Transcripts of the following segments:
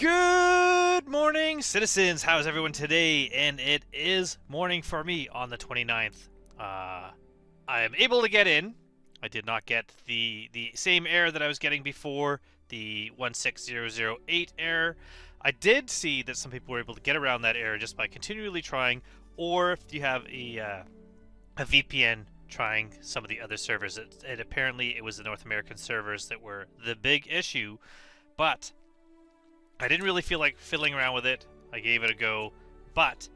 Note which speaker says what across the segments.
Speaker 1: Good morning, citizens! How is everyone today? And it is morning for me on the 29th. I am able to get in. I did not get the same error that I was getting before, the 16008 error. I did see that some people were able to get around that error just by continually trying, or if you have a VPN trying some of the other servers. Apparently it was the North American servers that were the big issue, but I didn't really feel like fiddling around with it. I gave it a go, but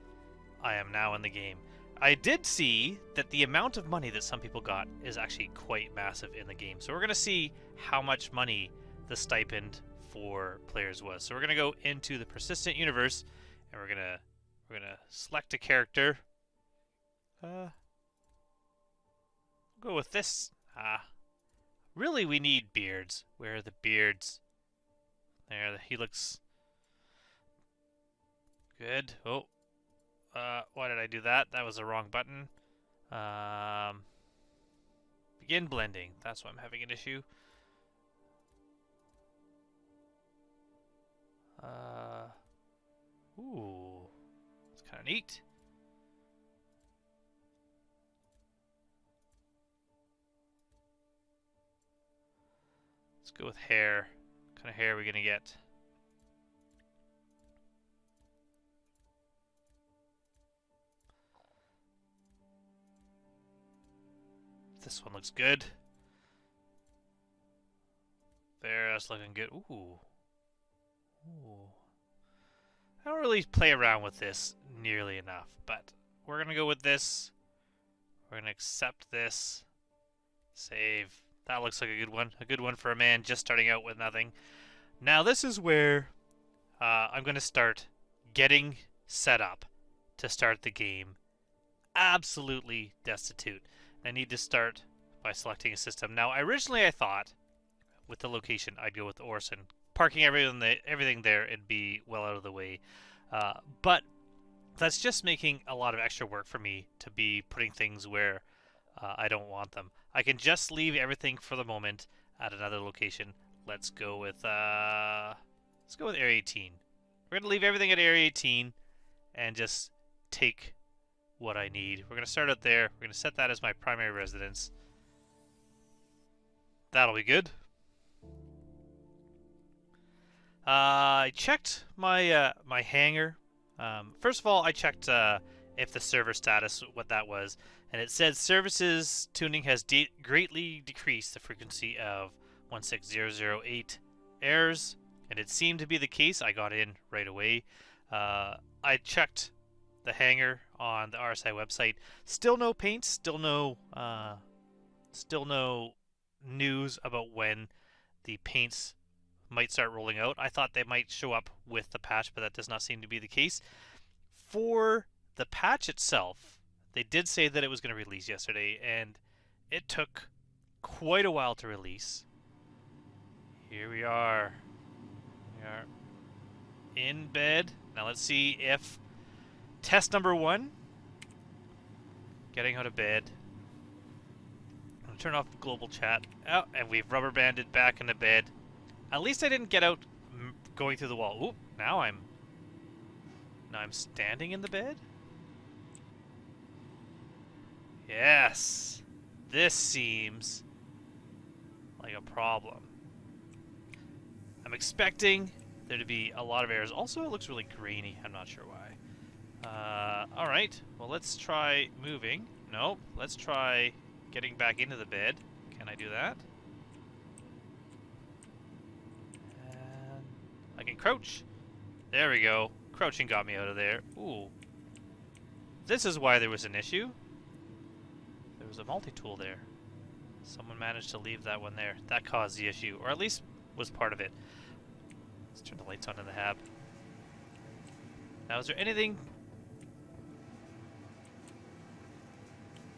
Speaker 1: I am now in the game. I did see that the amount of money that some people got is actually quite massive in the game. So we're going to see how much money the stipend for players was. So we're going to go into the persistent universe, and we're going to select a character. We'll go with this. Really we need beards. Where are the beards? There, he looks good. Oh, why did I do that? That was the wrong button. Begin blending. That's why I'm having an issue. Ooh, it's kind of neat. Let's go with hair. What kind of hair are we gonna get? This one looks good. There, that's looking good. Ooh. Ooh. I don't really play around with this nearly enough, but we're gonna go with this. We're gonna accept this. Save. That looks like a good one. A good one for a man just starting out with nothing. Now this is where I'm going to start getting set up to start the game. Absolutely destitute. I need to start by selecting a system. Now originally I thought with the location I'd go with Orson. Parking everything there and be well out of the way. But that's just making a lot of extra work for me to be putting things where I don't want them. I can just leave everything for the moment at another location. Let's go with Area 18. We're gonna leave everything at Area 18 and just take what I need. We're gonna start out there. We're gonna set that as my primary residence. That'll be good. I checked my my hangar. First of all, I checked if the server status, what that was, and it said services tuning has greatly decreased the frequency of 16008 errors, and it seemed to be the case. I got in right away. I checked the hangar on the RSI website. Still no paints. Still no news about when the paints might start rolling out. I thought they might show up with the patch, but that does not seem to be the case. For the patch itself, they did say that it was going to release yesterday, and it took quite a while to release. Here we are. We are in bed. Now let's see if test number 1, getting out of bed. I'm going to turn off global chat. Oh, and we've rubber banded back into bed. At least I didn't get out going through the wall. Ooh, now I'm standing in the bed? Yes. This seems like a problem. I'm expecting there to be a lot of errors. Also, it looks really grainy. I'm not sure why. Alright. Well, let's try moving. Nope. Let's try getting back into the bed. Can I do that? And I can crouch. There we go. Crouching got me out of there. Ooh. This is why there was an issue. There was a multi-tool there. Someone managed to leave that one there. That caused the issue, or at least was part of it. Let's turn the lights on in the hab. Now, is there anything...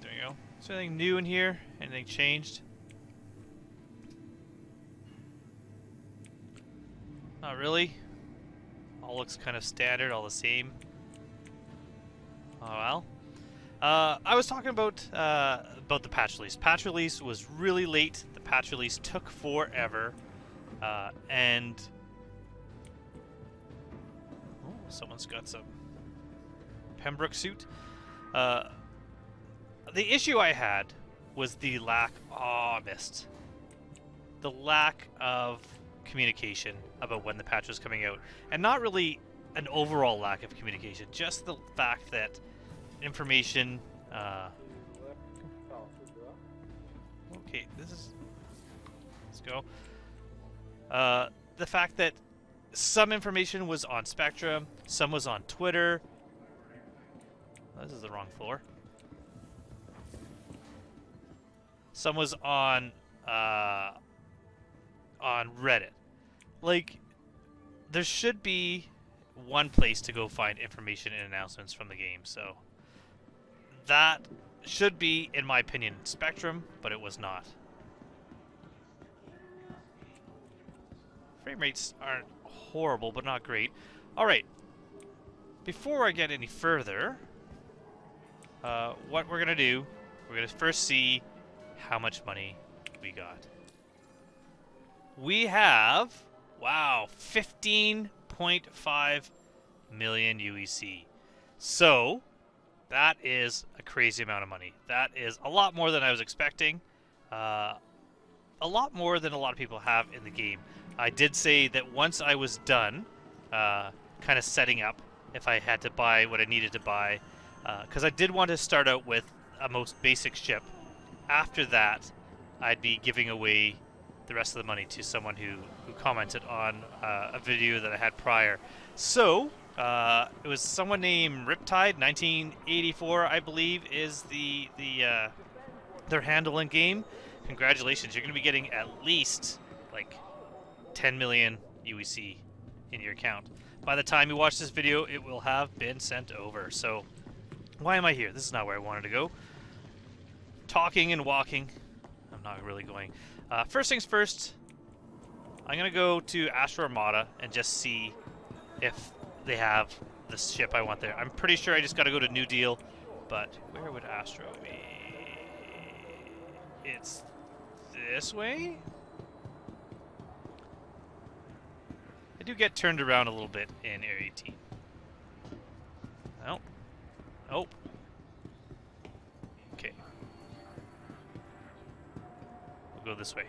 Speaker 1: There you go. Is there anything new in here? Anything changed? Not really. All looks kind of standard, all the same. Oh well. I was talking about the patch release. Patch release was really late. The patch release took forever, and someone's got some Pembroke suit. The issue I had was the lack... Oh, I missed. The lack of communication about when the patch was coming out. And not really an overall lack of communication, just the fact that information... okay, this is... Let's go. The fact that some information was on Spectrum, some was on Twitter. Oh, this is the wrong floor. Some was on Reddit. Like, there should be one place to go find information and announcements from the game. So that should be, in my opinion, Spectrum, but it was not. Frame rates aren't horrible, but not great. Alright. Before I get any further, what we're going to do, we're going to first see how much money we got. We have, wow, 15.5 million UEC. So, that is a crazy amount of money. That is a lot more than I was expecting. A lot more than a lot of people have in the game. I did say that once I was done kind of setting up if I had to buy what I needed to buy, because I did want to start out with a most basic ship. After that, I'd be giving away the rest of the money to someone who commented on a video that I had prior. So, it was someone named Riptide, 1984, I believe, is their handle in game. Congratulations, you're going to be getting at least like 10 million UEC in your account. By the time you watch this video, it will have been sent over. So, why am I here? This is not where I wanted to go. Talking and walking. I'm not really going. First things first, I'm going to go to Astro Armada and just see if they have the ship I want there. I'm pretty sure I just got to go to New Deal, but where would Astro be? It's this way? I do get turned around a little bit in Area 18. Nope. Nope. Okay. We'll go this way.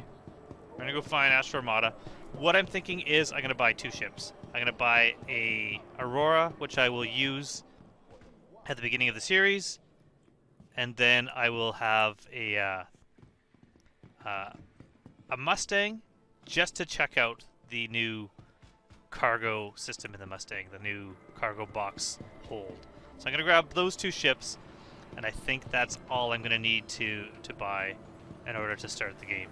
Speaker 1: We're going to go find Astro Armada. What I'm thinking is I'm going to buy two ships. I'm going to buy a Aurora, which I will use at the beginning of the series. And then I will have a Mustang just to check out the new cargo system in the Mustang, the new cargo box hold. So I'm going to grab those two ships, and I think that's all I'm going to need to buy in order to start the game.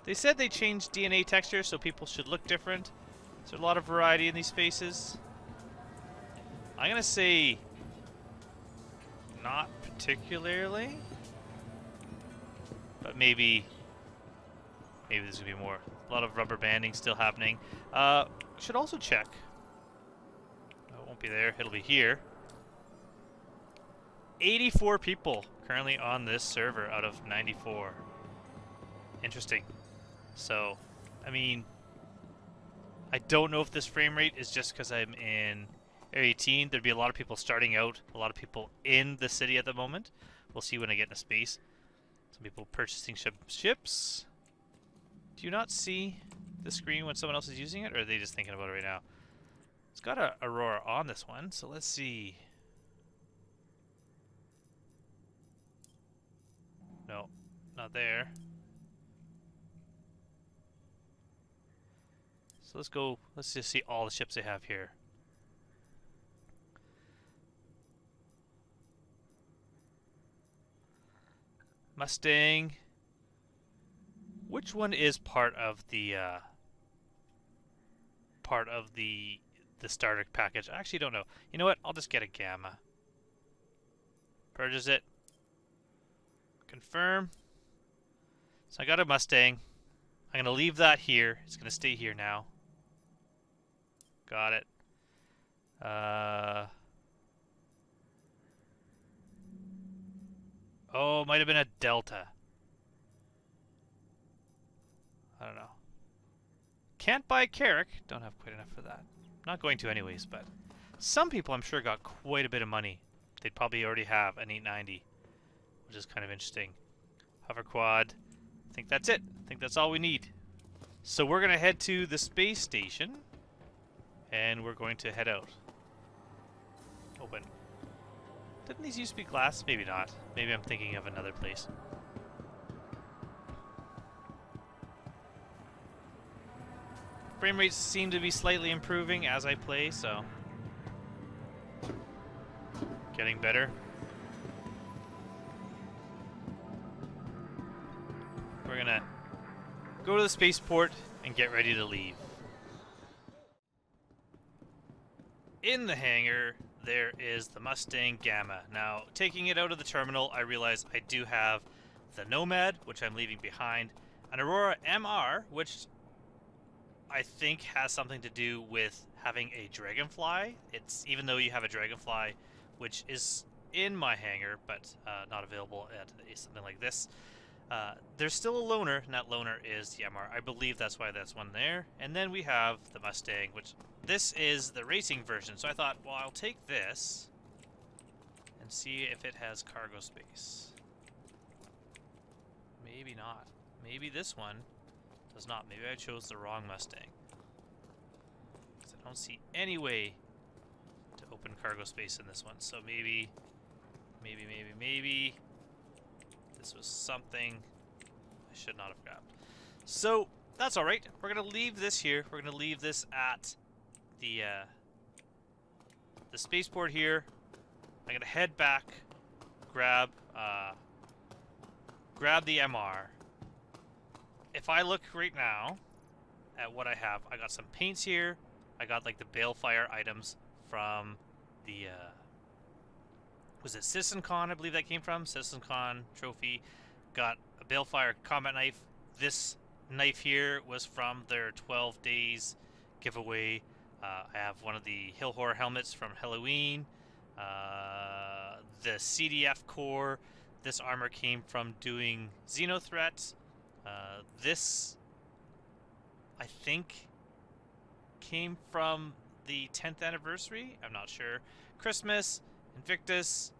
Speaker 1: They said they changed DNA texture so people should look different. There's a lot of variety in these faces. I'm going to say not particularly, but maybe there's going to be more. A lot of rubber banding still happening. Should also check. It won't be there. It'll be here. 84 people currently on this server out of 94. Interesting. So, I mean, I don't know if this frame rate is just because I'm in Area 18. There'd be a lot of people starting out, a lot of people in the city at the moment. We'll see when I get into space. Some people purchasing ships. Do you not see the screen when someone else is using it, or are they just thinking about it right now? It's got a Aurora on this one, so let's see. No, not there. So let's go, let's just see all the ships they have here. Mustang. Which one is part of the starter package? I actually don't know. You know what? I'll just get a Gamma. Purchase it. Confirm. So I got a Mustang. I'm going to leave that here. It's going to stay here now. Got it. Oh, might have been a Delta. I don't know. Can't buy Carrick. Don't have quite enough for that. Not going to anyways, but some people I'm sure got quite a bit of money. They'd probably already have an 890, which is kind of interesting. Hover quad. I think that's it. I think that's all we need. So we're going to head to the space station, and we're going to head out. Open. Didn't these used to be glass? Maybe not. Maybe I'm thinking of another place. Frame rates seem to be slightly improving as I play, so getting better. We're gonna go to the spaceport and get ready to leave. In the hangar, there is the Mustang Gamma. Now, taking it out of the terminal, I realize I do have the Nomad, which I'm leaving behind, an Aurora MR, which I think has something to do with having a Dragonfly. It's even though you have a Dragonfly, which is in my hangar, but not available at something like this. There's still a loaner, and that loaner is the MR. I believe that's why that's one there. And then we have the Mustang, which this is the racing version. So I thought, well, I'll take this and see if it has cargo space. Maybe not. Maybe this one does not. Maybe I chose the wrong Mustang. Because I don't see any way to open cargo space in this one. So maybe this was something I should not have grabbed. So that's all right. We're gonna leave this here. We're gonna leave this at the spaceport here. I'm gonna head back, grab the MR. If I look right now at what I have, I got some paints here. I got like the balefire items from the was it CitizenCon? I believe that came from CitizenCon trophy. Got a balefire combat knife. This knife here was from their 12 days giveaway. I have one of the Hill Horror helmets from Halloween. The CDF core. This armor came from doing Xenothreat. This, I think, came from the 10th anniversary. I'm not sure. Christmas, Invictus,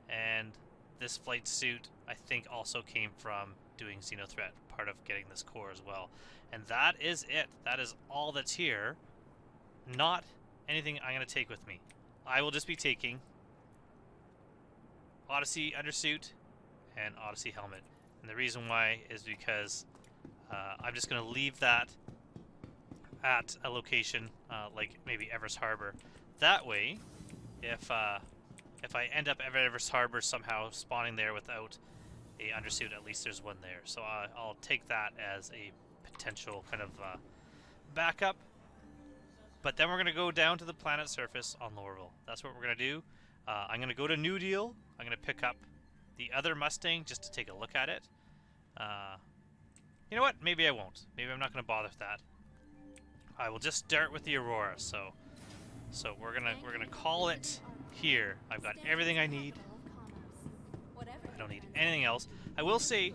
Speaker 1: and this flight suit, I think, also came from doing Xenothreat, part of getting this core as well. And that is it. That is all that's here. Not anything I'm going to take with me. I will just be taking Odyssey undersuit and Odyssey helmet. And the reason why is because I'm just going to leave that at a location like maybe Everest Harbor. That way, if I end up at Everest Harbor somehow spawning there without a undersuit, at least there's one there. So I'll take that as a potential kind of backup. But then we're going to go down to the planet surface on Lorville. That's what we're going to do. I'm going to go to New Deal. I'm going to pick up the other Mustang just to take a look at it. You know what? Maybe I won't. Maybe I'm not going to bother with that. I will just start with the Aurora. So we're gonna call it here. I've got everything I need. I don't need anything else. I will say,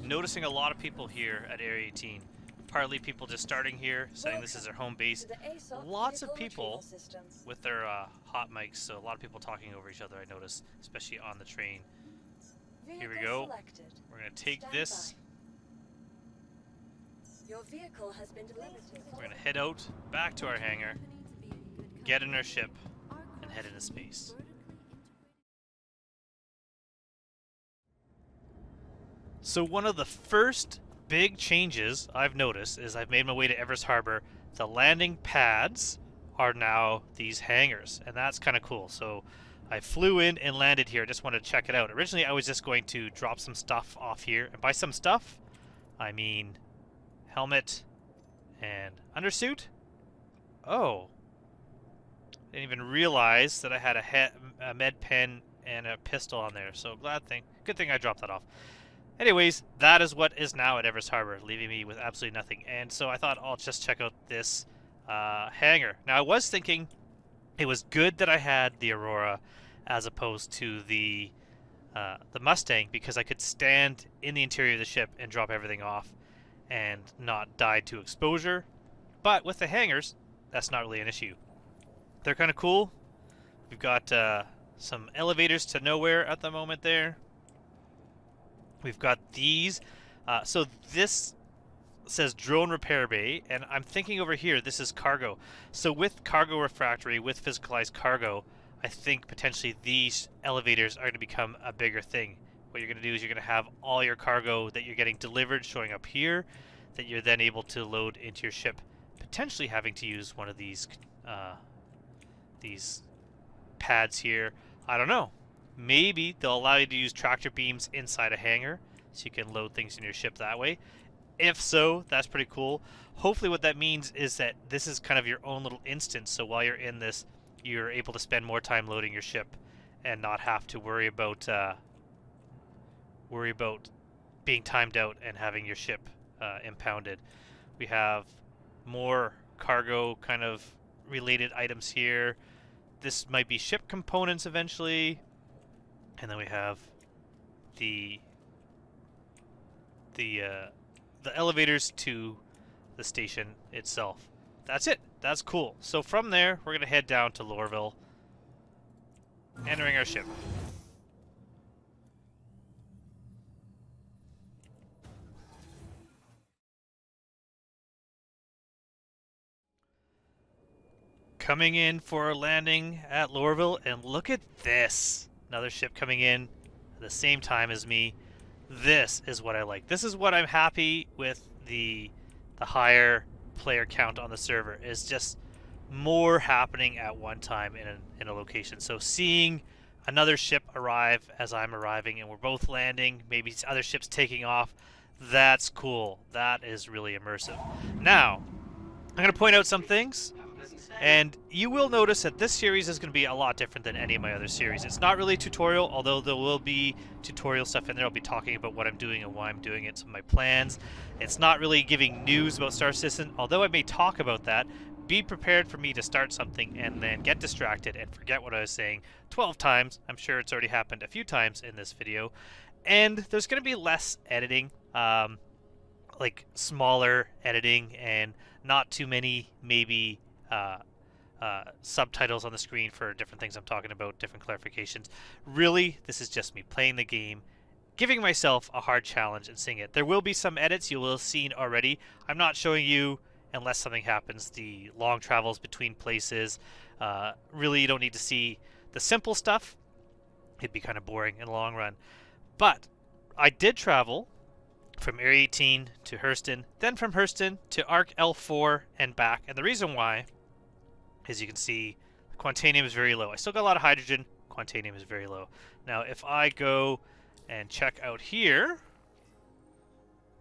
Speaker 1: noticing a lot of people here at Area 18. Partly people just starting here, saying this is their home base. Lots of people with their hot mics, so a lot of people talking over each other, I notice, especially on the train. Here we go. We're going to take this. We're going to head out, back to our hangar, get in our ship, and head into space. So one of the first big changes I've noticed is I've made my way to Everest Harbor. The landing pads are now these hangars, and that's kind of cool. So I flew in and landed here. Just wanted to check it out. Originally I was just going to drop some stuff off here, and by some stuff I mean helmet and undersuit. Oh, didn't even realize that I had a med pen and a pistol on there. So good thing I dropped that off. Anyways, that is what is now at Everest Harbor, leaving me with absolutely nothing. And so I thought I'll just check out this hangar. Now I was thinking it was good that I had the Aurora as opposed to the Mustang, because I could stand in the interior of the ship and drop everything off and not die to exposure. But with the hangars, that's not really an issue. They're kind of cool. We've got some elevators to nowhere at the moment there. We've got these. So this says drone repair bay, and I'm thinking over here this is cargo. So with cargo refractory, with physicalized cargo, I think potentially these elevators are going to become a bigger thing. What you're going to do is you're going to have all your cargo that you're getting delivered showing up here, that you're then able to load into your ship, potentially having to use one of these pads here. I don't know. Maybe they'll allow you to use tractor beams inside a hangar, so you can load things in your ship that way. If so, that's pretty cool. Hopefully what that means is that this is kind of your own little instance, so while you're in this, you're able to spend more time loading your ship and not have to worry about being timed out and having your ship impounded. We have more cargo kind of related items here. This might be ship components eventually. And then we have the elevators to the station itself. That's it. That's cool. So from there, we're going to head down to Lorville, entering our ship. Coming in for a landing at Lorville, and look at this. Another ship coming in at the same time as me. This is what I like. This is what I'm happy with the higher player count on the server, is just more happening at one time in a location. So seeing another ship arrive as I'm arriving and we're both landing, maybe other ships taking off, that's cool. That is really immersive. Now, I'm going to point out some things. And you will notice that this series is going to be a lot different than any of my other series. It's not really a tutorial, although there will be tutorial stuff in there. I'll be talking about what I'm doing and why I'm doing it, some of my plans. It's not really giving news about Star Citizen, although I may talk about that. Be prepared for me to start something and then get distracted and forget what I was saying 12 times. I'm sure it's already happened a few times in this video. And there's going to be less editing, like smaller editing, and not too many maybe subtitles on the screen for different things I'm talking about, different clarifications. Really, this is just me playing the game, giving myself a hard challenge and seeing it. There will be some edits you will have seen already. I'm not showing you, unless something happens, the long travels between places. Really, you don't need to see the simple stuff. It'd be kind of boring in the long run. But I did travel from Area 18 to Hurston, then from Hurston to Arc L4 and back. And the reason why, as you can see, Quantanium is very low. I still got a lot of hydrogen. Quantanium is very low. Now, if I go and check out here,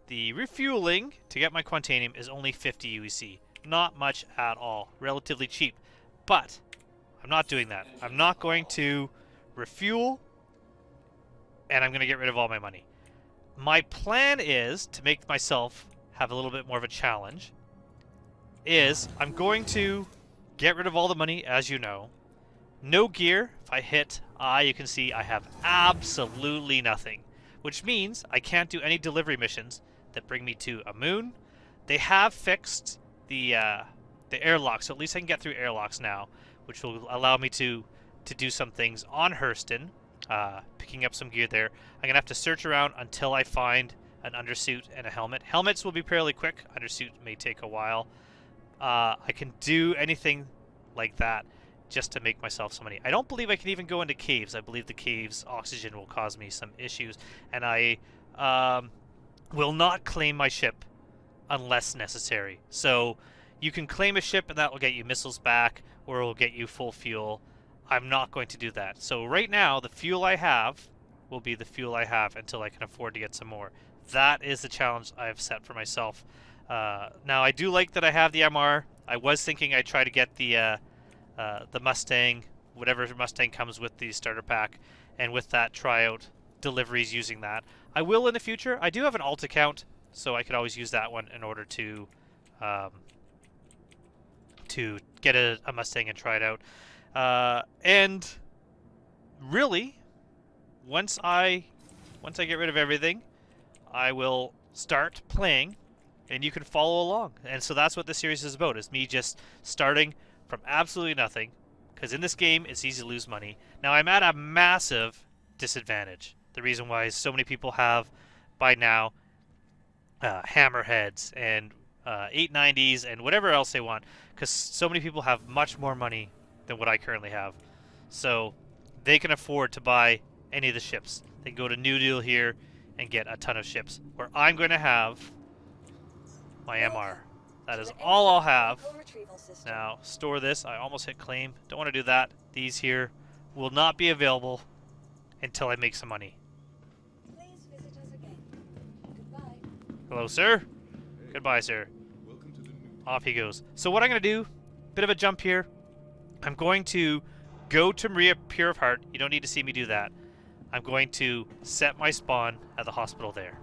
Speaker 1: the refueling to get my Quantanium is only 50 UEC. Not much at all. Relatively cheap. But I'm not doing that. I'm not going to refuel, and I'm going to get rid of all my money. My plan is to make myself have a little bit more of a challenge. I'm going to get rid of all the money, as you know. No gear. If I hit I, you can see I have absolutely nothing, which means I can't do any delivery missions that bring me to a moon. They have fixed the airlock, so at least I can get through airlocks now, which will allow me to do some things on Hurston, picking up some gear there. I'm going to have to search around until I find an undersuit and a helmet. Helmets will be fairly quick. Undersuit may take a while. I can do anything like that just to make myself some money. I don't believe I can even go into caves. I believe the caves' oxygen will cause me some issues. And I will not claim my ship unless necessary. So you can claim a ship and that will get you missiles back, or it will get you full fuel. I'm not going to do that. So right now, the fuel I have will be the fuel I have until I can afford to get some more. That is the challenge I've set for myself. Now, I do like that I have the MR. I was thinking I'd try to get the Mustang, whatever Mustang comes with the starter pack, and with that try out deliveries using that. I will in the future. I do have an alt account, so I could always use that one in order to get a Mustang and try it out. And really, once I get rid of everything, I will start playing and you can follow along. And so that's what this series is about, is me just starting from absolutely nothing, because in this game it's easy to lose money. Now I'm at a massive disadvantage. The reason why is so many people have by now hammerheads and 890s and whatever else they want, because so many people have much more money than what I currently have. So they can afford to buy any of the ships. They can go to New Deal here and get a ton of ships, where I'm going to have my MR. That is all I'll have. Now, store this. I almost hit claim. Don't want to do that. These here will not be available until I make some money.
Speaker 2: Please visit us again. Goodbye.
Speaker 1: Hello, sir. Goodbye, sir. Off he goes. So what I'm going to do, bit of a jump here. I'm going to go to Maria Pure of Heart. You don't need to see me do that. I'm going to set my spawn at the hospital there.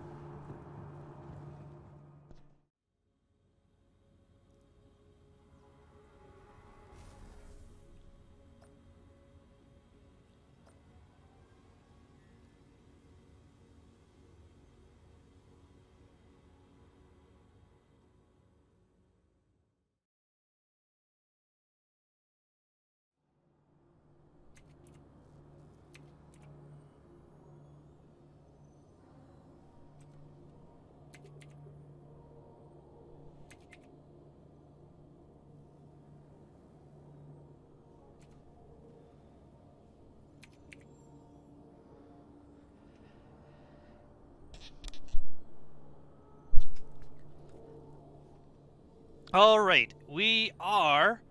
Speaker 1: Alright, we are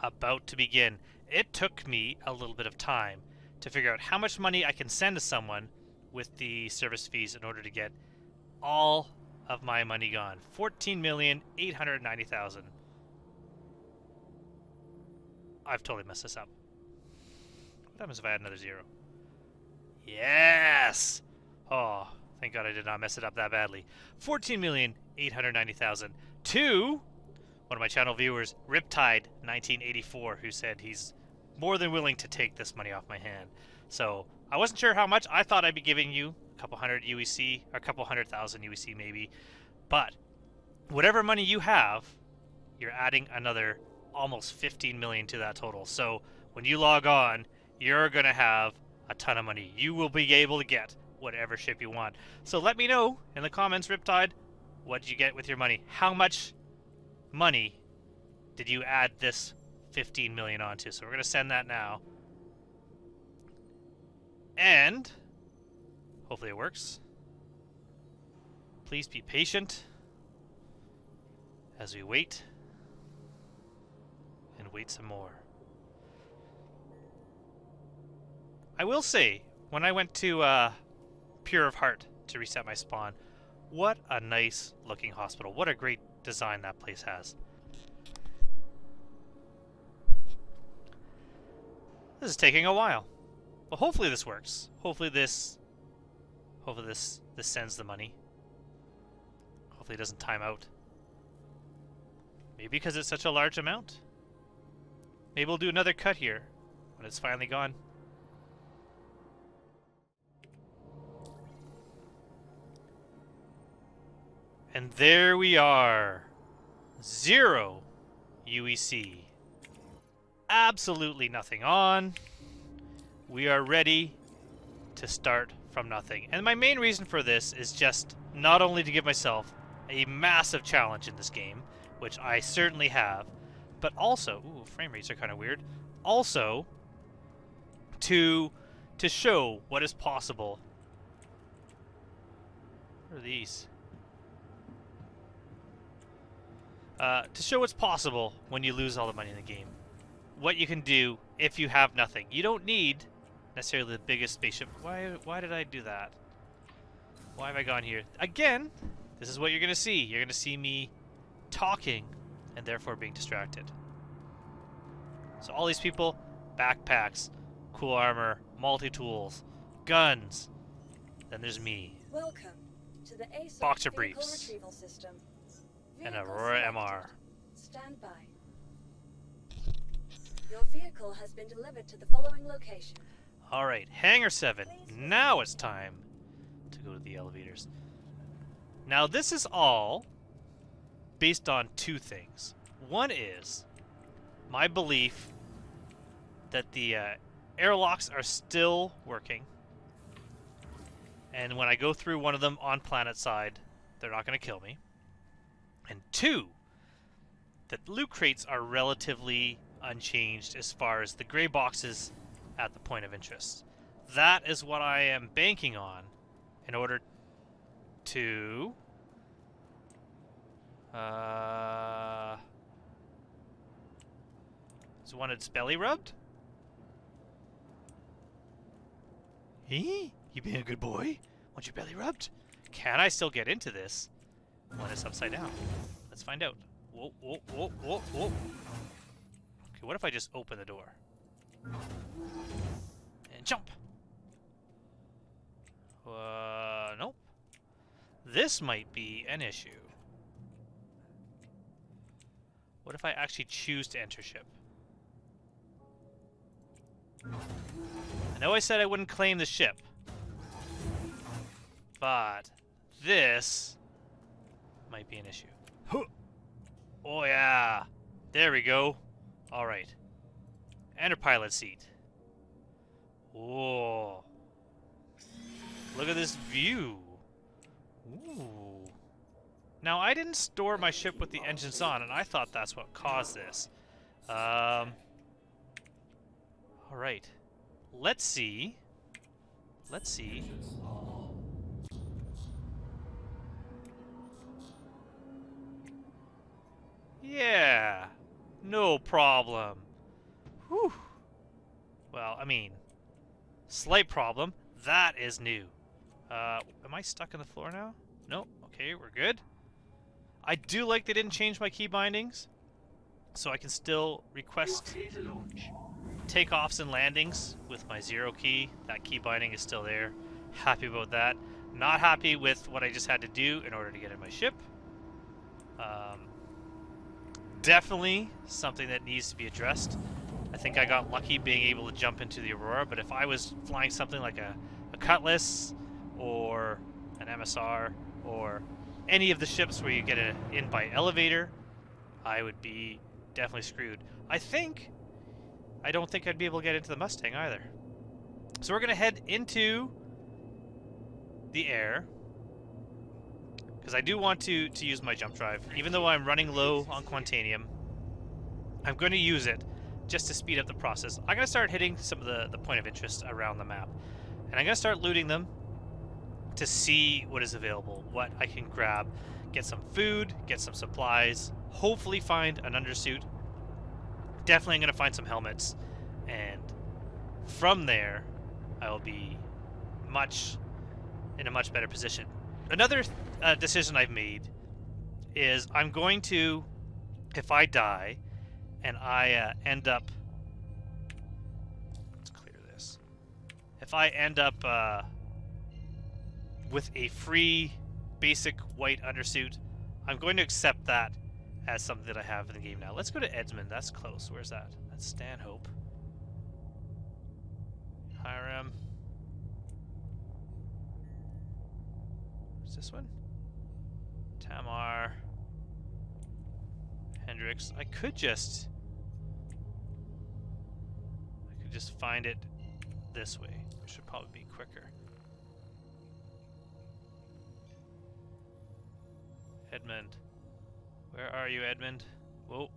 Speaker 1: about to begin. It took me a little bit of time to figure out how much money I can send to someone with the service fees in order to get all of my money gone. 14,890,000. I've totally messed this up. What happens if I add another zero? Yes! Oh, thank God I did not mess it up that badly. 14,890,000 to one of my channel viewers, Riptide1984, who said he's more than willing to take this money off my hand. So I wasn't sure how much. I thought I'd be giving you a couple hundred UEC, or a couple 100,000 UEC maybe. But whatever money you have, you're adding another almost 15 million to that total. So when you log on, you're going to have a ton of money. You will be able to get whatever ship you want. So let me know in the comments, Riptide, what did you get with your money? How much money did you add this 15 million onto? So we're going to send that now. And hopefully it works. Please be patient as we wait and wait some more. I will say, when I went to Pure of Heart to reset my spawn, what a nice looking hospital. What a great design that place has. This is taking a while. Well, hopefully this works. Hopefully this sends the money. Hopefully it doesn't time out. Maybe because it's such a large amount. Maybe we'll do another cut here when it's finally gone. And there we are. 0 UEC. Absolutely nothing on. We are ready to start from nothing. And my main reason for this is just not only to give myself a massive challenge in this game, which I certainly have, but also, ooh, frame rates are kind of weird, also to show what is possible. What are these? To show what's possible when you lose all the money in the game. What you can do if you have nothing. You don't need necessarily the biggest spaceship. Why did I do that? Why have I gone here? Again, this is what you're going to see. You're going to see me talking and therefore being distracted. So all these people, backpacks, cool armor, multi-tools, guns. Then there's me.
Speaker 2: Welcome to the aUEC
Speaker 1: Boxer
Speaker 2: vehicle
Speaker 1: briefs.
Speaker 2: retrieval system.
Speaker 1: And
Speaker 2: Vehicle
Speaker 1: Aurora
Speaker 2: selected.
Speaker 1: MR.
Speaker 2: Stand by. Your vehicle has been delivered to the following location.
Speaker 1: Alright, Hangar 7. Now it's time to go to the elevators. Now this is all based on two things. One is my belief that the airlocks are still working, and when I go through one of them on planet side, they're not going to kill me. And two, that loot crates are relatively unchanged as far as the gray boxes at the point of interest. That is what I am banking on in order to is one its belly rubbed? Hey, you being a good boy? Want your belly rubbed? Can I still get into this when it's upside down? Let's find out. Whoa, whoa, whoa, whoa, whoa. Okay, what if I just open the door? And jump! Nope. This might be an issue. What if I actually choose to enter ship? I know I said I wouldn't claim the ship, but this might be an issue. Huh. Oh yeah, there we go. All right, enter pilot seat. Oh, look at this view. Ooh. Now I didn't store my ship with the engines on, and I thought that's what caused this. All right. Let's see. Let's see. Yeah. No problem. Whew. Well, I mean, slight problem. That is new. Am I stuck in the floor now? No. Okay, we're good. I do like they didn't change my key bindings, so I can still request takeoffs and landings with my 0 key. That key binding is still there. Happy about that. Not happy with what I just had to do in order to get in my ship. Definitely something that needs to be addressed. I think I got lucky being able to jump into the Aurora, but if I was flying something like a Cutlass or an MSR or any of the ships where you get in by elevator, I would be definitely screwed. I don't think I'd be able to get into the Mustang either. So we're going to head into the air, because I do want to use my jump drive. Even though I'm running low on Quantanium, I'm going to use it just to speed up the process. I'm going to start hitting some of the point of interest around the map. And I'm going to start looting them to see what is available, what I can grab. Get some food, get some supplies, hopefully find an undersuit. Definitely going to find some helmets. And from there, I will be in a much better position. Another decision I've made is I'm going to, if I die and I end up, let's clear this. If I end up with a free basic white undersuit, I'm going to accept that as something that I have in the game now. Let's go to Edmund. That's close. Where's that? That's Stanhope. Hiram. What's this one? Tamar. Hendricks. I could just find it this way, which should probably be quicker. Edmund. Where are you, Edmund? Whoa.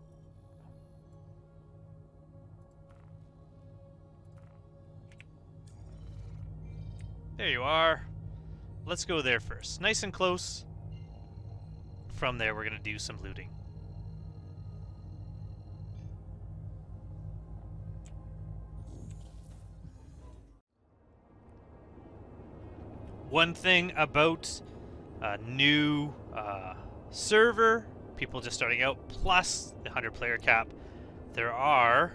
Speaker 1: There you are. Let's go there first. Nice and close. From there, we're going to do some looting. One thing about a new server, people just starting out, plus the 100-player cap, there are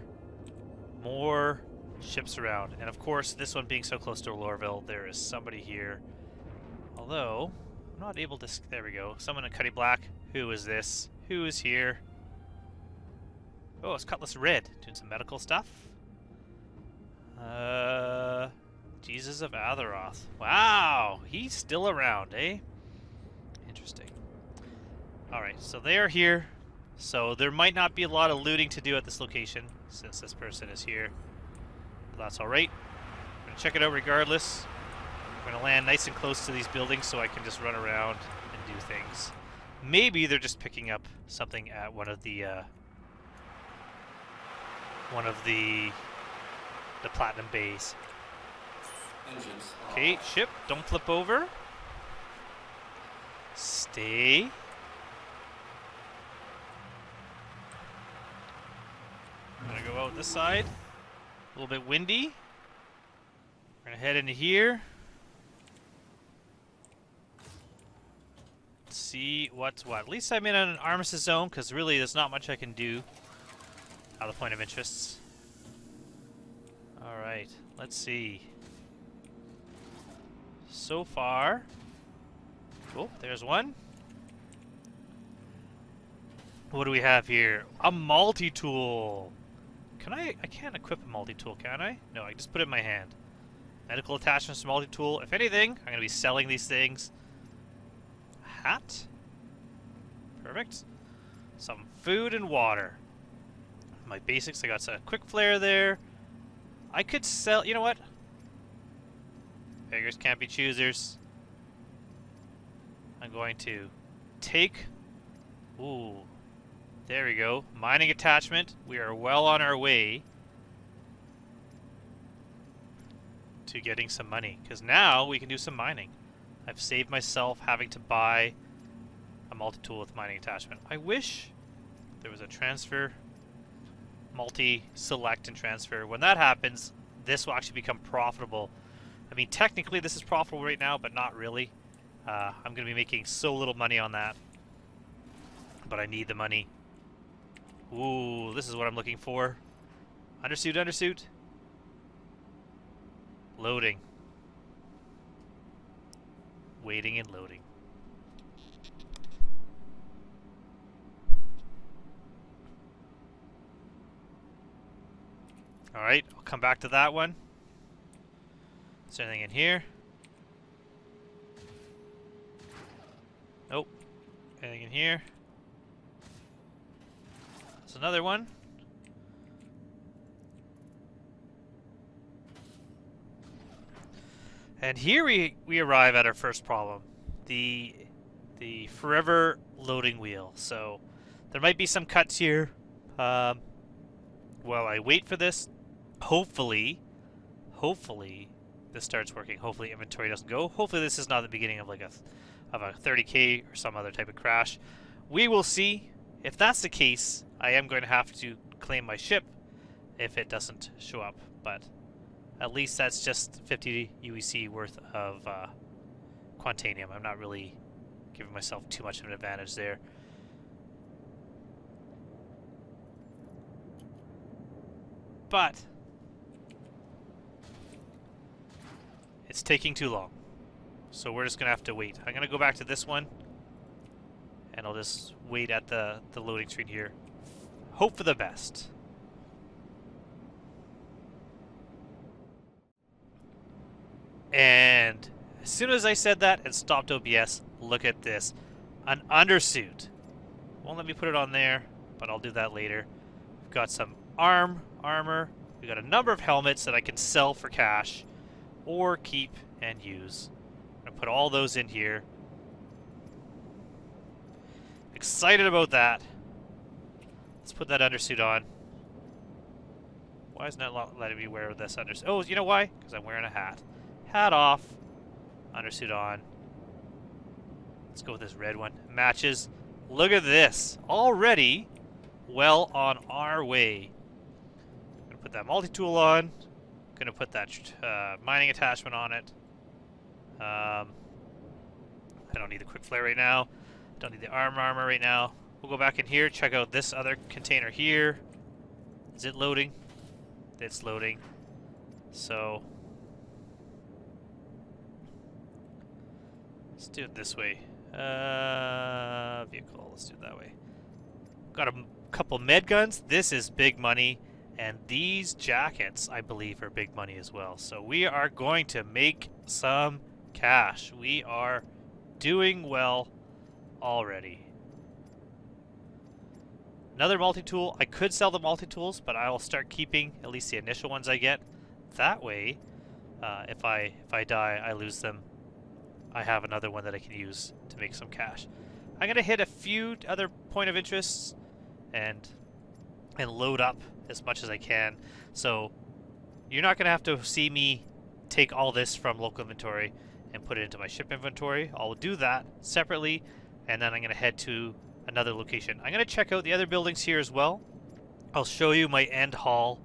Speaker 1: more ships around. And of course, this one being so close to Lorville, there is somebody here. Although, I'm not able to... There we go. Someone in Cuddy Black. Who is this? Who is here? Oh, it's Cutlass Red. Doing some medical stuff. Jesus of Azeroth. Wow! He's still around, eh? Interesting. Alright, so they are here. So there might not be a lot of looting to do at this location since this person is here. But that's alright. I'm going to check it out regardless. I'm going to land nice and close to these buildings so I can just run around and do things. Maybe they're just picking up something at one of the platinum bays.
Speaker 3: Engines.
Speaker 1: Okay, ship, don't flip over. Stay. I'm gonna go out this side. A little bit windy. We're gonna head into here. See what's what. At least I'm in an armistice zone, because really there's not much I can do out of the point of interests. Alright, let's see. So far... Oh, there's one. What do we have here? A multi-tool! Can I can't equip a multi-tool, can I? No, I just put it in my hand. Medical attachments to multi-tool. If anything, I'm going to be selling these things. Hat. Perfect. Some food and water. My basics, I got a quick flare there. I could sell, you know what? Beggars can't be choosers. I'm going to take, ooh, there we go. Mining attachment. We are well on our way to getting some money, because now we can do some mining. I've saved myself having to buy a multi-tool with mining attachment. I wish there was a transfer, multi-select and transfer. When that happens, this will actually become profitable. I mean, technically this is profitable right now, but not really. I'm going to be making so little money on that, but I need the money. Ooh, this is what I'm looking for. Undersuit, undersuit. Loading. Waiting and loading. Alright, I'll come back to that one. Is there anything in here? Nope. Anything in here? There's another one. And here we arrive at our first problem. The forever loading wheel. So there might be some cuts here. While I wait for this, hopefully this starts working. Hopefully inventory doesn't go. Hopefully this is not the beginning of like a 30k or some other type of crash. We will see. If that's the case, I am going to have to claim my ship if it doesn't show up. But at least that's just 50 UEC worth of Quantanium. I'm not really giving myself too much of an advantage there. But it's taking too long. So we're just going to have to wait. I'm going to go back to this one. And I'll just wait at the loading screen here. Hope for the best. And as soon as I said that and stopped OBS, look at this. An undersuit. Won't let me put it on there, but I'll do that later. We've got some armor. We've got a number of helmets that I can sell for cash or keep and use. I'm going to put all those in here. Excited about that. Let's put that undersuit on. Why isn't it letting me wear this undersuit? Oh, you know why? Because I'm wearing a hat. Hat off. Undersuit on. Let's go with this red one. Matches. Look at this. Already well on our way. I'm going to put that multi-tool on. Going to put that mining attachment on it. I don't need the quick flare right now. Don't need the armor right now. We'll go back in here, check out this other container here. Is it loading? It's loading. So let's do it this way. Vehicle, let's do it that way. Got a couple med guns. This is big money. And these jackets, I believe, are big money as well. So we are going to make some cash. We are doing well already. Another multi-tool. I could sell the multi-tools, but I will start keeping at least the initial ones I get. That way, if I die, I lose them. I have another one that I can use to make some cash. I'm gonna hit a few other point of interests and load up as much as I can. So you're not gonna have to see me take all this from local inventory and put it into my ship inventory. I'll do that separately, and then I'm gonna head to another location. I'm gonna check out the other buildings here as well. I'll show you my end haul,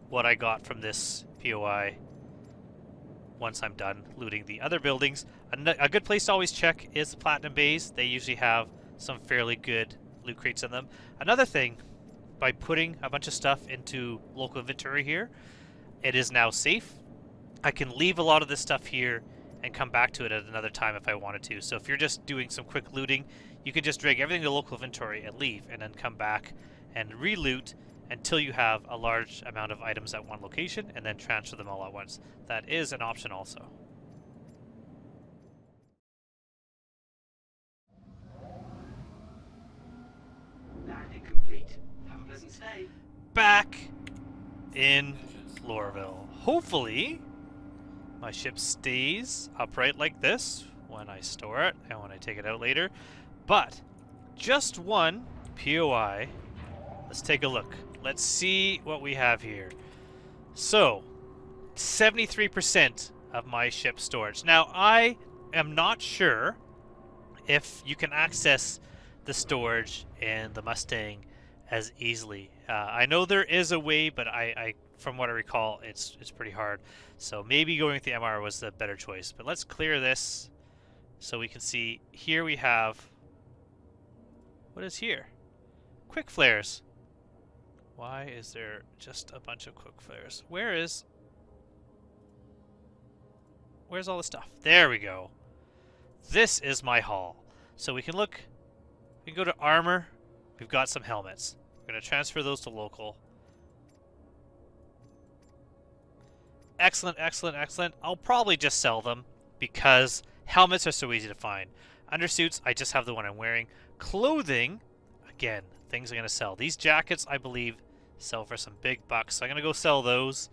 Speaker 1: what I got from this POI once I'm done looting the other buildings. A good place to always check is the Platinum Bays. They usually have some fairly good loot crates in them. Another thing, by putting a bunch of stuff into local inventory here, it is now safe. I can leave a lot of this stuff here and come back to it at another time if I wanted to. So if you're just doing some quick looting, you can just drag everything to local inventory and leave, and then come back and re-loot until you have a large amount of items at one location, and then transfer them all at once. That is an option also.
Speaker 4: Landing complete. Have a pleasant stay.
Speaker 1: Back in Lorville. Hopefully, my ship stays upright like this when I store it and when I take it out later. But just one POI. Let's take a look. Let's see what we have here. So, 73% of my ship storage. Now, I am not sure if you can access the storage in the Mustang as easily. I know there is a way, but I from what I recall, it's pretty hard. So maybe going with the MR was the better choice. But let's clear this so we can see. Here we have, what is here? Quick flares. Why is there just a bunch of quick flares? Where's all the stuff? There we go. This is my haul. So we can look, we can go to armor. We've got some helmets. We're going to transfer those to local. Excellent, excellent, excellent. I'll probably just sell them because helmets are so easy to find. Undersuits, I just have the one I'm wearing. Clothing, again, things I'm going to sell. These jackets, I believe, sell for some big bucks. So I'm going to go sell those.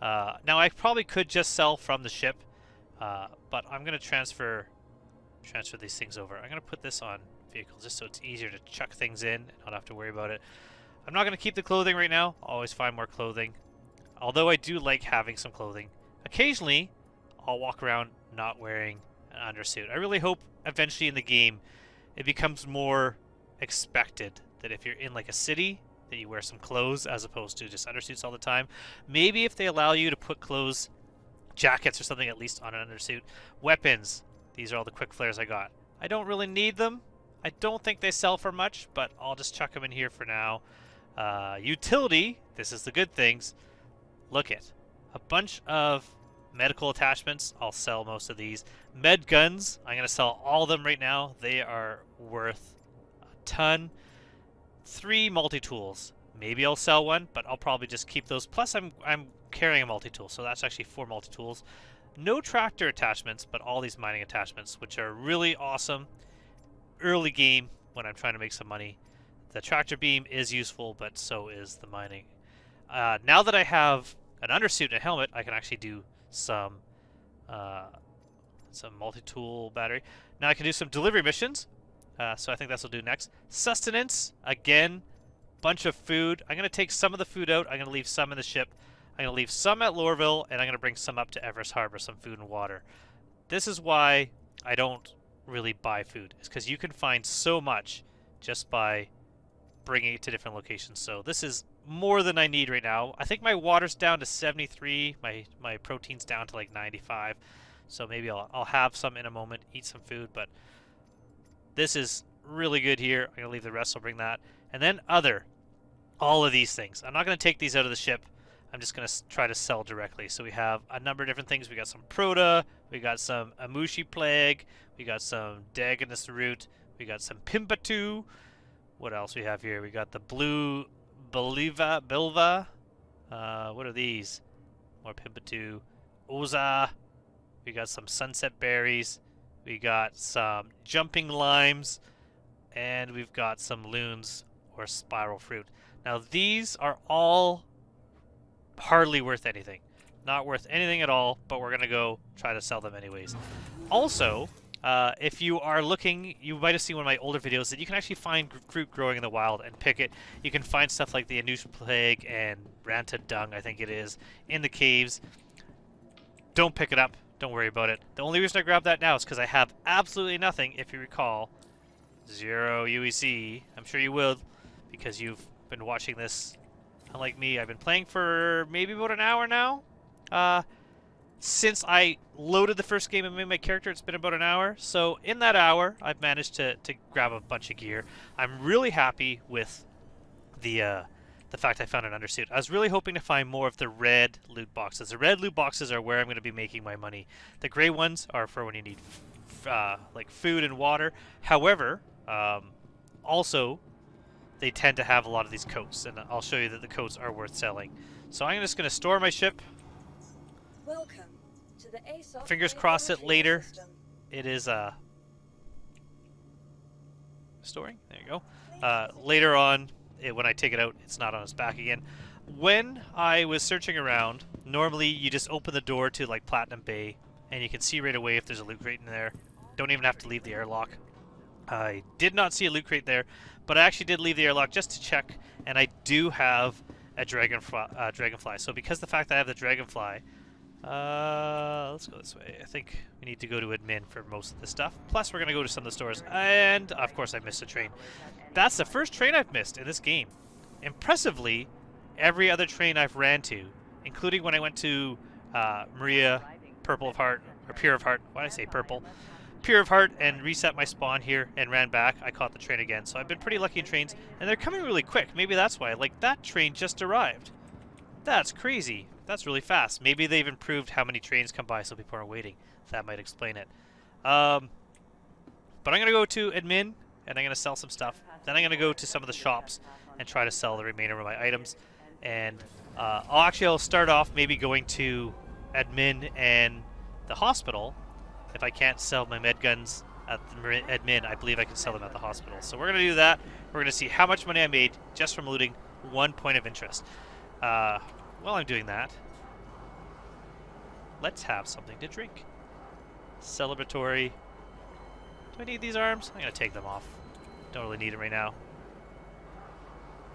Speaker 1: Now, I probably could just sell from the ship, but I'm going to transfer these things over. I'm going to put this on vehicles just so it's easier to chuck things in and not have to worry about it. I'm not going to keep the clothing right now. I'll always find more clothing. Although I do like having some clothing. Occasionally, I'll walk around not wearing an undersuit. I really hope eventually in the game it becomes more expected that if you're in like a city that you wear some clothes as opposed to just undersuits all the time. Maybe if they allow you to put clothes, jackets or something at least on an undersuit. Weapons. These are all the quick flares I got. I don't really need them. I don't think they sell for much, but I'll just chuck them in here for now. Utility. This is the good things. Look at a bunch of medical attachments. I'll sell most of these. Med guns. I'm going to sell all of them right now. They are worth a ton. 3 multi-tools. Maybe I'll sell one, but I'll probably just keep those. Plus, I'm carrying a multi-tool, so that's actually 4 multi-tools. No tractor attachments, but all these mining attachments, which are really awesome. Early game when I'm trying to make some money. The tractor beam is useful, but so is the mining. Now that I have an undersuit and a helmet, I can actually do some multi-tool battery. Now I can do some delivery missions. So I think that's what we'll do next. Sustenance, again, bunch of food. I'm going to take some of the food out. I'm going to leave some in the ship. I'm going to leave some at Lorville, and I'm going to bring some up to Everest Harbor, some food and water. This is why I don't really buy food. It's because you can find so much just by bringing it to different locations. So this is more than I need right now. I think my water's down to 73. My protein's down to like 95. So maybe I'll have some in a moment, eat some food, but this is really good here. I'm going to leave the rest, I'll bring that. And then other, all of these things. I'm not going to take these out of the ship. I'm just going to try to sell directly. So we have a number of different things. We got some Proto, we got some Amushi Plague, we got some Dagonus Root, we got some Pimbatu. What else we have here? We got the Blue Bilva. What are these? More Pimbatu. Oza. We got some Sunset Berries. We got some Jumping Limes. And we've got some Loons or spiral fruit. Now these are all hardly worth anything. Not worth anything at all, but we're going to go try to sell them anyways. Also, if you are looking, you might have seen one of my older videos that you can actually find fruit growing in the wild and pick it. You can find stuff like the aNUEC plague and Ranta dung, I think it is, in the caves. Don't pick it up. Don't worry about it. The only reason I grabbed that now is because I have absolutely nothing, if you recall. 0 UEC. I'm sure you will, because you've been watching this. Unlike me, I've been playing for maybe about an hour now. Since I loaded the first game and made my character, it's been about an hour. So in that hour, I've managed to grab a bunch of gear. I'm really happy with the fact I found an undersuit. I was really hoping to find more of the red loot boxes. The red loot boxes are where I'm going to be making my money. The gray ones are for when you need like food and water. However, also they tend to have a lot of these coats, and I'll show you that the coats are worth selling. So I'm just going to store my ship.
Speaker 2: Welcome to the ASOC
Speaker 1: Fingers crossed that later
Speaker 2: system.
Speaker 1: it is storing. There you go. Later on, when I take it out, it's not on its back again. When I was searching around, normally you just open the door to like Platinum Bay, and you can see right away if there's a loot crate in there. Don't even have to leave the airlock. I did not see a loot crate there, but I actually did leave the airlock just to check, and I do have a dragonfly. So because the fact that I have the dragonfly, let's go this way. I think we need to go to admin for most of the stuff. Plus, we're going to go to some of the stores. And, of course, I missed a train. That's the first train I've missed in this game. Impressively, every other train I've ran to, including when I went to Maria, Purple of Heart, or Pure of Heart. Why did I say purple? Pure of Heart, and reset my spawn here and ran back. I caught the train again. So I've been pretty lucky in trains, and they're coming really quick. Maybe that's why. Like, that train just arrived. That's crazy. That's really fast. Maybe they've improved how many trains come by so people are waiting. That might explain it. But I'm going to go to admin, and I'm going to sell some stuff. Then I'm going to go to some of the shops and try to sell the remainder of my items. And I'll start off maybe going to admin and the hospital. If I can't sell my med guns at the admin, I believe I can sell them at the hospital. So we're going to do that. We're going to see how much money I made just from looting 1 point of interest. While I'm doing that, let's have something to drink. Celebratory. Do I need these arms? I'm going to take them off. Don't really need them right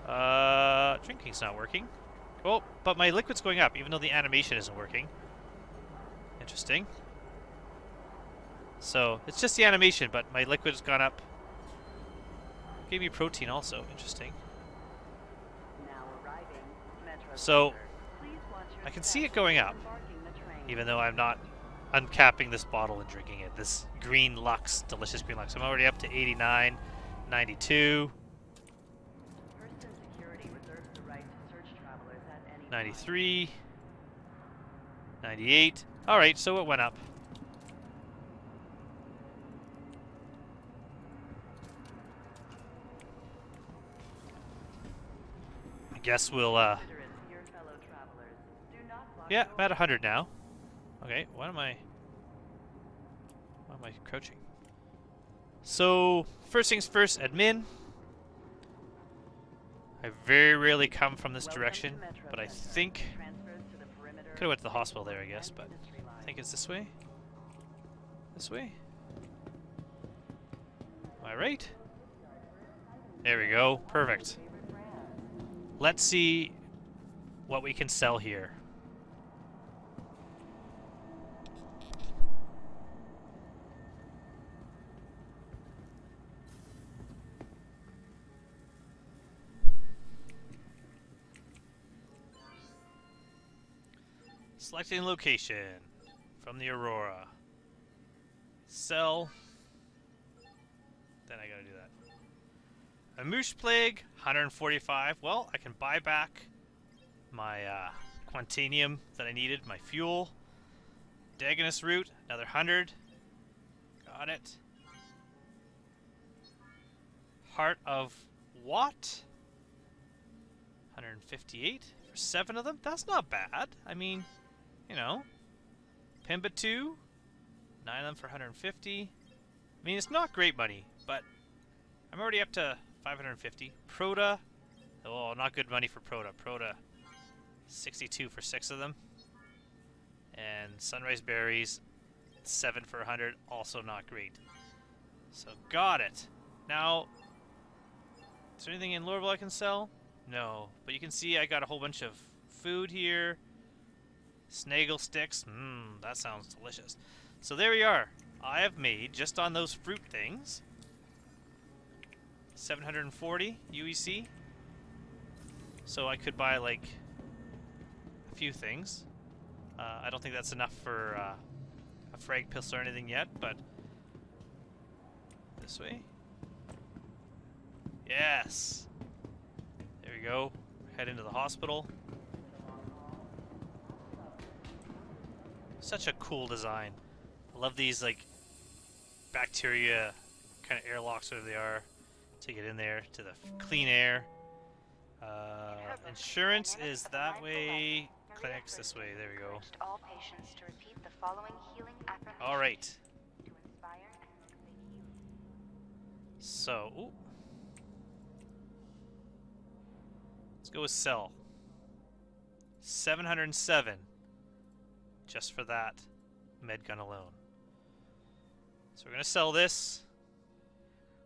Speaker 1: now. Drinking's not working. Oh, but my liquid's going up, even though the animation isn't working. Interesting. So, it's just the animation, but my liquid's gone up. Gave me protein also. Interesting. So, I can see it going up, even though I'm not uncapping this bottle and drinking it. This green Lux, delicious green Lux. I'm already up to 89, 92, 93, 98. Alright, so it went up. I guess we'll, yeah, I'm at 100 now. Okay, why am I crouching? So, first things first, admin. I very rarely come from this direction, but I think could have went to the hospital there, I guess, but I think it's this way. This way. Am I right? There we go. Perfect. Let's see what we can sell here. Selecting location from the Aurora. Sell. Then I gotta do that. aNUEC plague, 145. Well, I can buy back my Quantanium that I needed, my fuel. Dagonus root, another 100. Got it. Heart of what? 158 for 7 of them? That's not bad. I mean, you know. Pimba 2, 9 of them for 150. I mean, it's not great money, but I'm already up to 550. Proto. Oh, not good money for Proto. Proto, 62 for 6 of them. And Sunrise Berries, 7 for 100. Also not great. So got it. Now, is there anything in Lorville I can sell? No. But you can see I got a whole bunch of food here. Snaggle sticks. That sounds delicious. So there we are. I have made, just on those fruit things, 740 UEC. So I could buy like a few things. I don't think that's enough for a frag pistol or anything yet, but this way. Yes. There we go. Head into the hospital. Such a cool design. I love these like bacteria kind of airlocks, whatever they are, to get in there to the clean air. Insurance is that way. Clinics this way. There we go.
Speaker 5: All patients to repeat the following healing affirmations.
Speaker 1: All right.
Speaker 5: To inspire and complete healing.
Speaker 1: So, let's go with sell. 707 just for that med gun alone. So we're going to sell this.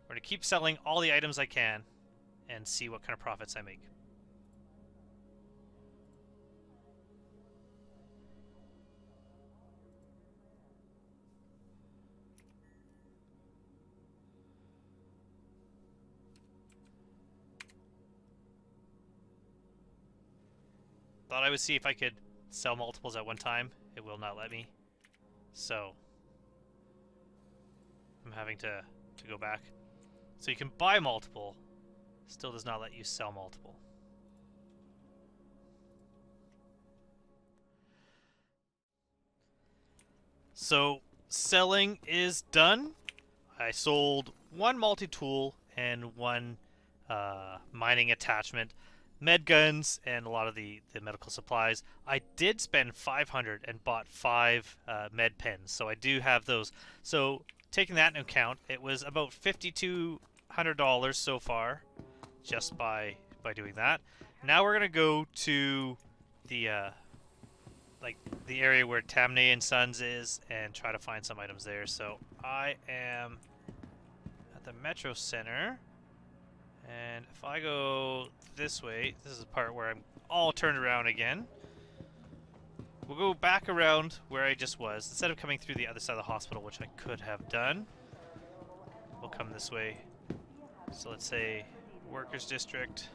Speaker 1: We're going to keep selling all the items I can and see what kind of profits I make. Thought I would see if I could sell multiples at one time. It will not let me. So I'm having to go back. So you can buy multiple, still does not let you sell multiple. So selling is done. I sold one multi-tool and one mining attachment, med guns, and a lot of the medical supplies. I did spend 500 and bought 5 med pens, so I do have those. So taking that into account, it was about $5,200 so far, just by doing that. Now we're gonna go to the like the area where Tamnay and Sons is and try to find some items there. So I am at the Metro Center. And if I go this way, this is the part where I'm all turned around again. We'll go back around where I just was. Instead of coming through the other side of the hospital, which I could have done, we'll come this way. So let's say Workers District.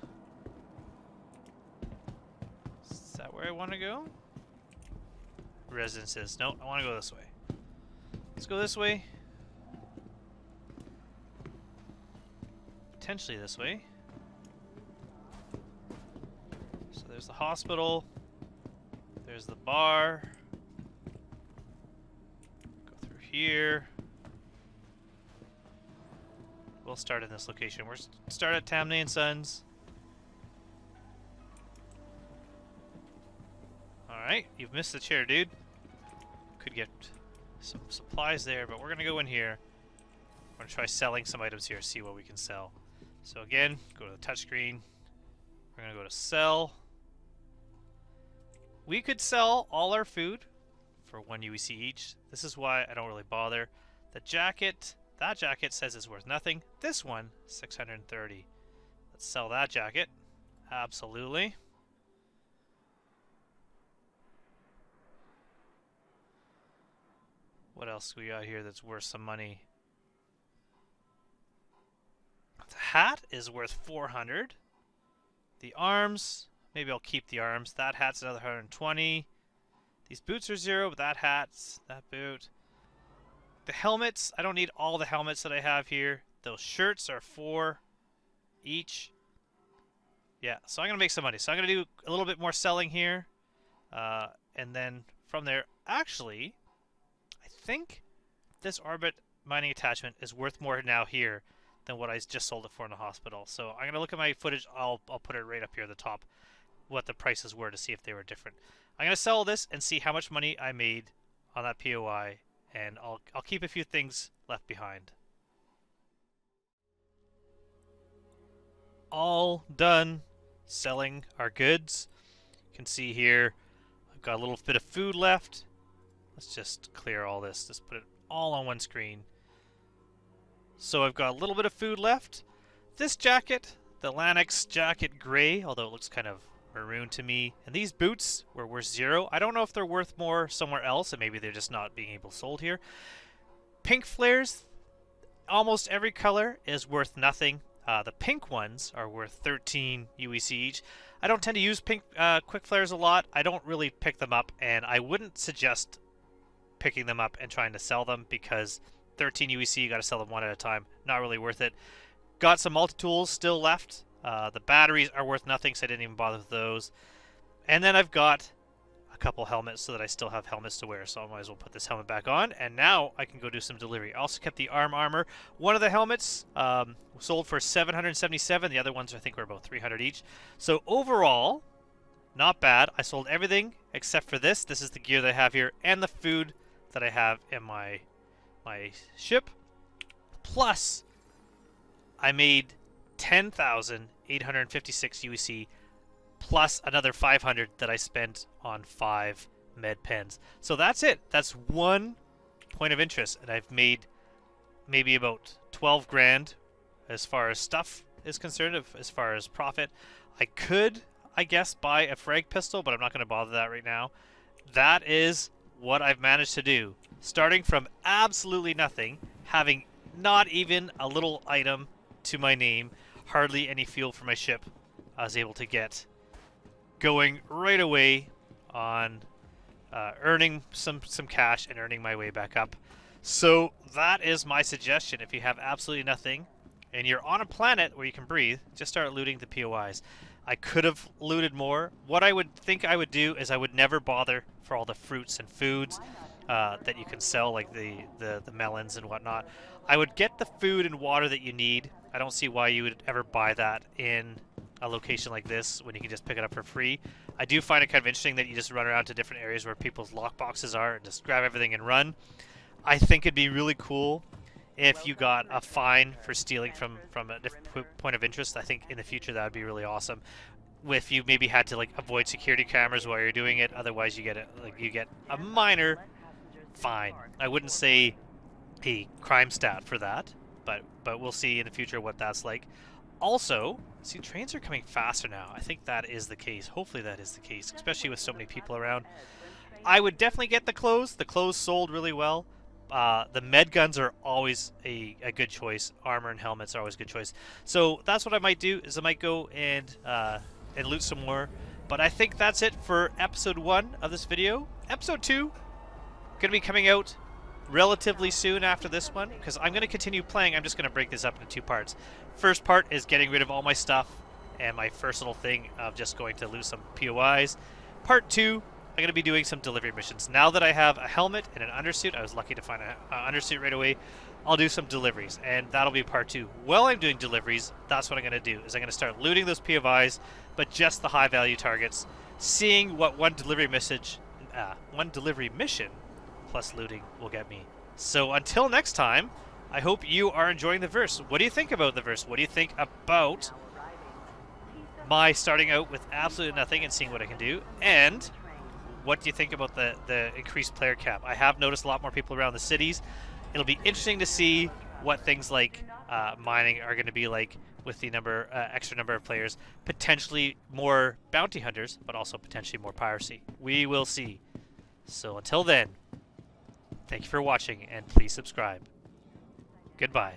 Speaker 1: Is that where I want to go? Residences. No, I want to go this way. Let's go this way. Potentially this way. So there's the hospital. There's the bar. Go through here. We'll start in this location. We're start at Tamnay and Sons. Alright, you've missed the chair, dude. Could get some supplies there, but we're gonna go in here. We're gonna try selling some items here, see what we can sell. So again, go to the touchscreen. We're gonna go to sell. We could sell all our food for 1 UEC each. This is why I don't really bother. The jacket, that jacket says it's worth nothing. This one, 630. Let's sell that jacket. Absolutely. What else we got here that's worth some money? The hat is worth 400. The arms, maybe I'll keep the arms. That hat's another 120. These boots are 0, but that hat's, that boot. The helmets, I don't need all the helmets that I have here. Those shirts are 4 each. Yeah, so I'm going to make some money. So I'm going to do a little bit more selling here. And then from there, actually, I think this Orbit mining attachment is worth more now here than what I just sold it for in the hospital. So I'm going to look at my footage. I'll put it right up here at the top, what the prices were to see if they were different. I'm going to sell this and see how much money I made on that POI, and I'll keep a few things left behind. all done selling our goods. You can see here I've got a little bit of food left. Let's just clear all this. Just put it all on one screen. So I've got a little bit of food left. This jacket, the Lanix jacket gray, although it looks kind of maroon to me. And these boots were worth 0. I don't know if they're worth more somewhere else, and maybe they're just not being able sold here. Pink flares, almost every color is worth nothing. The pink ones are worth 13 UEC each. I don't tend to use pink quick flares a lot. I don't really pick them up, and I wouldn't suggest picking them up and trying to sell them because 13 UEC, you got to sell them one at a time. Not really worth it. Got some multi-tools still left. The batteries are worth nothing, so I didn't even bother with those. And then I've got a couple helmets so that I still have helmets to wear, so I might as well put this helmet back on. And now I can go do some delivery. I also kept the armor. One of the helmets sold for 777. The other ones I think were about 300 each. So overall, not bad. I sold everything except for this. This is the gear that I have here and the food that I have in my ship. Plus, I made 10,856 UEC plus another 500 that I spent on 5 med pens. So that's it. That's one point of interest, and I've made maybe about 12 grand as far as stuff is concerned, as far as profit. I could, I guess, buy a frag pistol, but I'm not going to bother that right now. That is what I've managed to do. Starting from absolutely nothing, having not even a little item to my name, hardly any fuel for my ship, I was able to get going right away on earning some cash and earning my way back up. So that is my suggestion. If you have absolutely nothing and you're on a planet where you can breathe, just start looting the POIs. I could have looted more. What I would think I would do is I would never bother for all the fruits and foods that you can sell, like the melons and whatnot. I would get the food and water that you need. I don't see why you would ever buy that in a location like this when you can just pick it up for free. I do find it kind of interesting that you just run around to different areas where people's lockboxes are and just grab everything and run. I think it'd be really cool if you got a fine for stealing from a different point of interest. I think in the future that would be really awesome. If you maybe had to like avoid security cameras while you're doing it, otherwise you get a minor fine. I wouldn't say a crime stat for that, but we'll see in the future what that's like. Also, see, trains are coming faster now. I think that is the case. Hopefully that is the case, especially with so many people around. I would definitely get the clothes. The clothes sold really well. The med guns are always a good choice. Armor and helmets are always a good choice. So that's what I might do, is I might go and loot some more. But I think that's it for episode 1 of this video. Episode 2 going to be coming out relatively soon after this one, because I'm going to continue playing. I'm just going to break this up into 2 parts. First part is getting rid of all my stuff and my first little thing of just going to lose some POIs. Part 2, I'm going to be doing some delivery missions. Now that I have a helmet and an undersuit, I was lucky to find an undersuit right away, I'll do some deliveries, and that'll be part 2. While I'm doing deliveries, that's what I'm going to do, is I'm going to start looting those POIs, but just the high value targets, seeing what one delivery mission plus looting will get me. So until next time, I hope you are enjoying the verse. What do you think about the verse? What do you think about my starting out with absolutely nothing and seeing what I can do? And what do you think about the increased player cap? I have noticed a lot more people around the cities. It'll be interesting to see what things like mining are going to be like with the extra number of players. Potentially more bounty hunters, but also potentially more piracy. We will see. So until then, thank you for watching, and please subscribe. Goodbye.